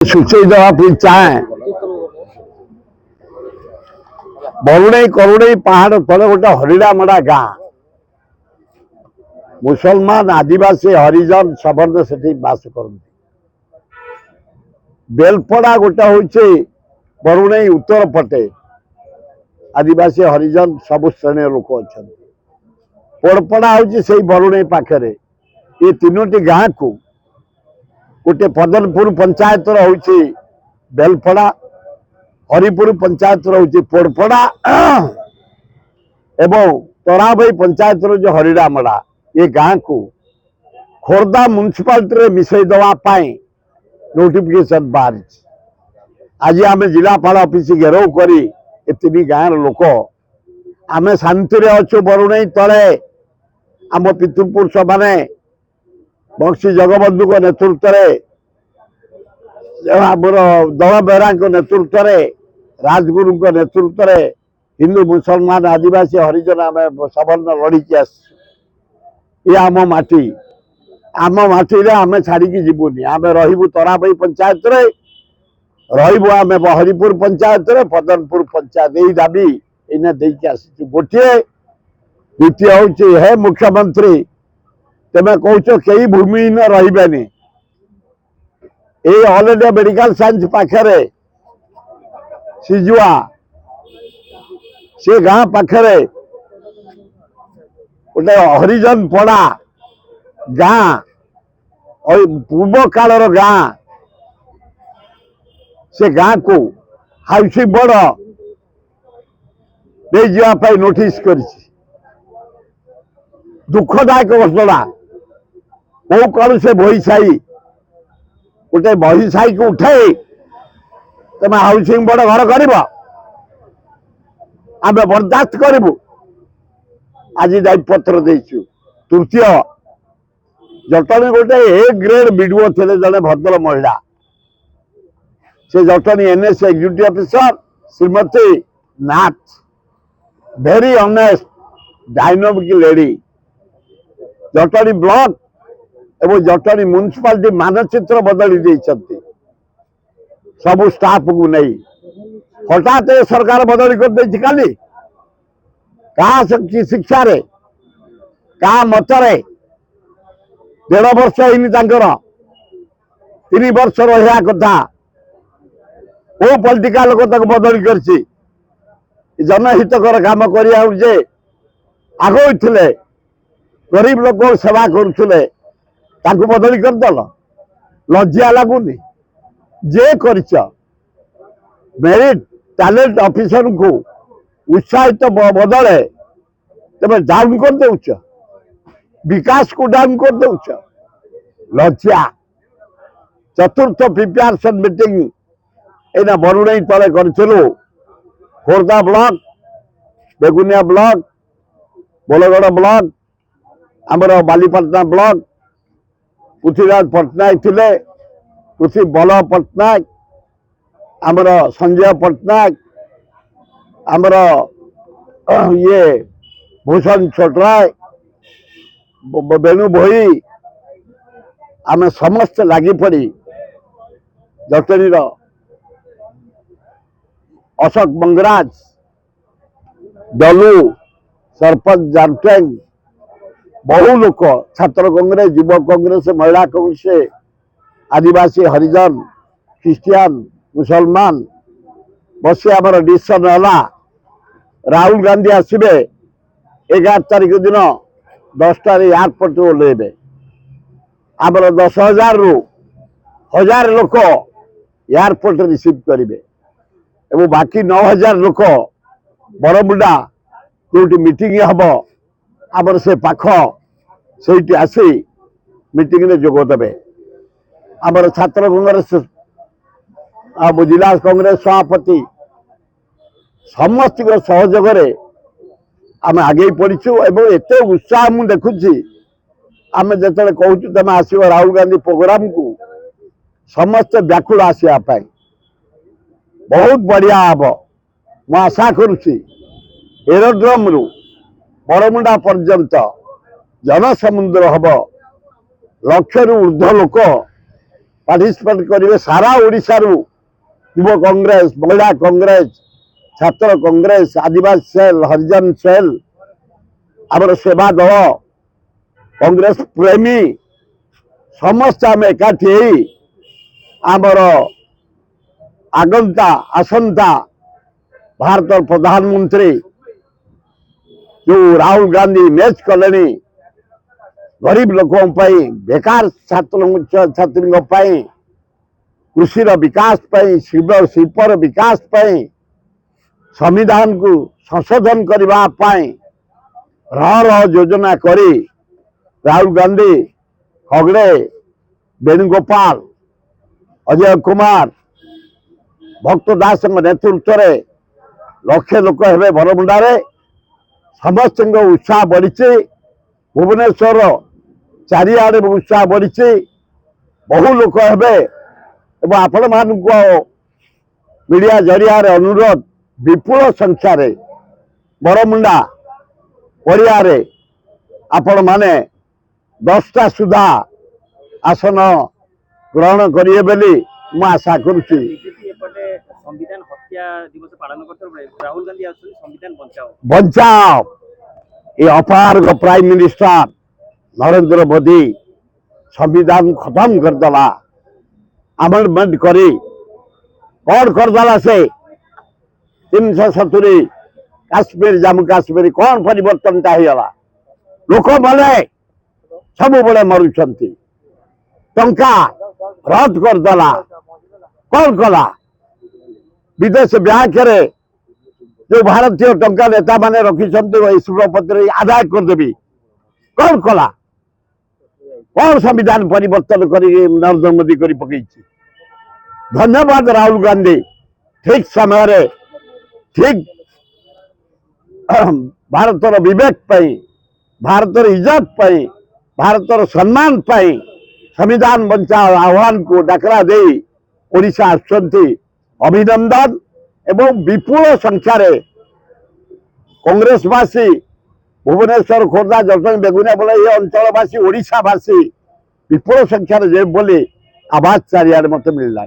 सूचई देवाई चाहे बरुणई करुणई पहाड़ तले गोटे हरिड़ामड़ा गाँ मुसलमान आदिवासी हरिजन सवर्ण से बास करती। बेलपड़ा गोटे हूँ बरुणई उत्तर पटे आदिवासी हरिजन सबु श्रेणी लोक अच्छा। पोड़पड़ा हूँ से बरुणई पाखे ये तीनोटी गाँ को गोटे पदनपुर पंचायत हूँ बेलपड़ा, हरिपुर पंचायत हूँ पोड़पड़ा एवं तराबई पंचायत जो हरिड़ामड़ा ये गाँ को खोर्धा म्युनिसिपालिटी मिसई देवाई नोटिफिकेशन बाहरी। आज आम जिलापाल ऑफिस घेराव करी तीन गाँव लोक आम शांति अच्छु। बरुणई तले आम पितृपुरुष माने बक्सी जगबंधु नेतृत्व दल बेहरा नेतृत्व राजगुरु नेतृत्व हिंदू मुसलमान आदिवासी हरिजन आम सवर्ण लड़की आस आम माटी आम छाड़ी जीवनी आम रही तराबई पंचायत रही आम हरिपुर पंचायत पदनपुर पंचायत यही दाबी इन्हें देकी आसी। गोटे द्वितीय हूँ हे मुख्यमंत्री तेमे कौच कई भूमिहीन रही ऑल इंडिया मेडिकल साइंस पाखे सिजुआ से गाँ पाखे गोटे हरिजन पड़ा गाँ पूर्व कालर गाँ से गाँ को हाउसिंग बोर्ड नहीं जावाई नोटिस कर दुखदायक घटना कौ कौन से बही साई गोटे बही साई को उठे तुम हाउसिंग बोर्ड घर कर आम बर्दाश्त करूँ। आज दायीपत्र देचु। तृतीय जटनी गोटे ए ग्रेड बीडीओ थे जड़े भद्र महिला से Jatni NS executive officer Shrimati नाथ very honest dynamic lady Jatni block एवं जटनी म्युनिसिपालिटी मानचित्र बदली देइछंती सबु स्टाफ को नहीं। हठात सरकार बदली कर देछि खाली कहा शिक्षा रे कहा मतरे 1.5 वर्ष होनी 3 वर्ष रहा कथा को पॉलिटिकल लोक तक बदली करछि जनहितकर काम करिया जे आगो थिले गरीब लोक सेवा करुले ताकू बदली करदेल लज्जा लगुनि जे करिछ मेरिट टैलेंट ऑफिसर को उत्साहित बदले तब डाउन कर दौच विकास को डाउन कर दौच लज्जा। चतुर्थ प्रिपेरेशन मीटिंग एना बरुणई तले करूँ Khordha block Begunia block Bolgarh block आमर बालीपाटना ब्लॉक पृथ्वीराज पट्टनायक थे पृथ्वी बल पट्टनायक आमर संजय पट्टनायक आमर ये भूषण छोटराय बेणु भोई आम समस्त लगी पड़ी जटनी अशोक मंगराज डलू सरपंच जानटेंग बहु लोक छात्र कांग्रेस युवा कांग्रेस महिला कांग्रेस आदिवासी हरिजन ख्रिस्टियान मुसलमान बसी आम डिसीजन है राहुल गांधी आसबे 11 तारीख दिन 10टा एयरपोर्ट ओह्लैबे आमर 10,000 रु 1000 लोक एयरपोर्ट रिसीव करेंगे और बाकी 9,000 लोक बरमुंडा जो मीटिंग हम आमर से पाख से आसी मीटिंग में जोगदेवे आमर छात्र कांग्रेस जिला कांग्रेस सभापति समस्त सहयोग आम आगे पड़ीचु एवं एत उत्साह मुझे देखुची आम जो कहूँ तुम आस राहुल गांधी प्रोग्राम को समस्त व्याकुल आसवाई बहुत बढ़िया हम मु आशा करुच्ची एरोड्रम रु बरमुंडा पर्यंत जनसमुद्र हम 1,00,000 ऊर्ध्व लोक पार्टिसिपेट करेंगे सारा ओडिशा रु युव कांग्रेस महिला कांग्रेस छात्र कांग्रेस आदिवासी सेल हरिजन सेल आमर सेवा दल कांग्रेस प्रेमी समस्त आम एकाठी आमर आगंता आसंता भारत प्रधानमंत्री जो राहुल गांधी मैच कले गरीब लोकों बेकार छात्र छात्री कृषि विकास शिल्पर विकास संविधान को संशोधन करने रह योजना करी राहुल गांधी खगड़े वेणुगोपाल अजय कुमार भक्त दास नेतृत्व में लक्षे लोक हे बरमुंडा समस्त उत्साह बढ़ी भुवनेश्वर चारिआडे उत्साह बढ़ी बहु लोक हे आपण मान मीडिया जरिया अनुरोध विपुल संख्यार बरमुंडा पड़िया आपण माने 10टा सुधा आसन ग्रहण करिए बोली मु आशा करुच्ची। संविधान हत्या दिवस पालन करते राहुल गांधी संविधान बचाओ बचाओ ये अपार प्राइम मिनिस्टर नरेंद्र मोदी संविधान खत्म करदेला अमेंडमेंट करी कौन करदेला से 370 काश्मीर जम्मू काश्मीर कौन परिवर्तन होगा लोक मैंने सब बड़े मरुंट टंका रद्द करदेला कौन कला विदेश बैंक जो भारतीय टंका नेता माने रखी सूत्रपत्र आदाय करदेवी कौन कला कौन संविधान परिवर्तन कर नरेंद्र मोदी कर पकई धन्यवाद राहुल गांधी ठीक समय ठीक भारतर विवेक भारतर इज्जत भारतर सम्मान संविधान बचाओ आह्वान को डाकरा दे ओडिशा आसुचंती अभिनंदन एवं विपुल संख्यार कांग्रेसवासी भुवनेश्वर खोर्धा जटणी बेगुनिया बोले ये अंचलवासी ओडिशावासी विपुल संख्यार जे बोली आवाज चारिआडे मत मिलला।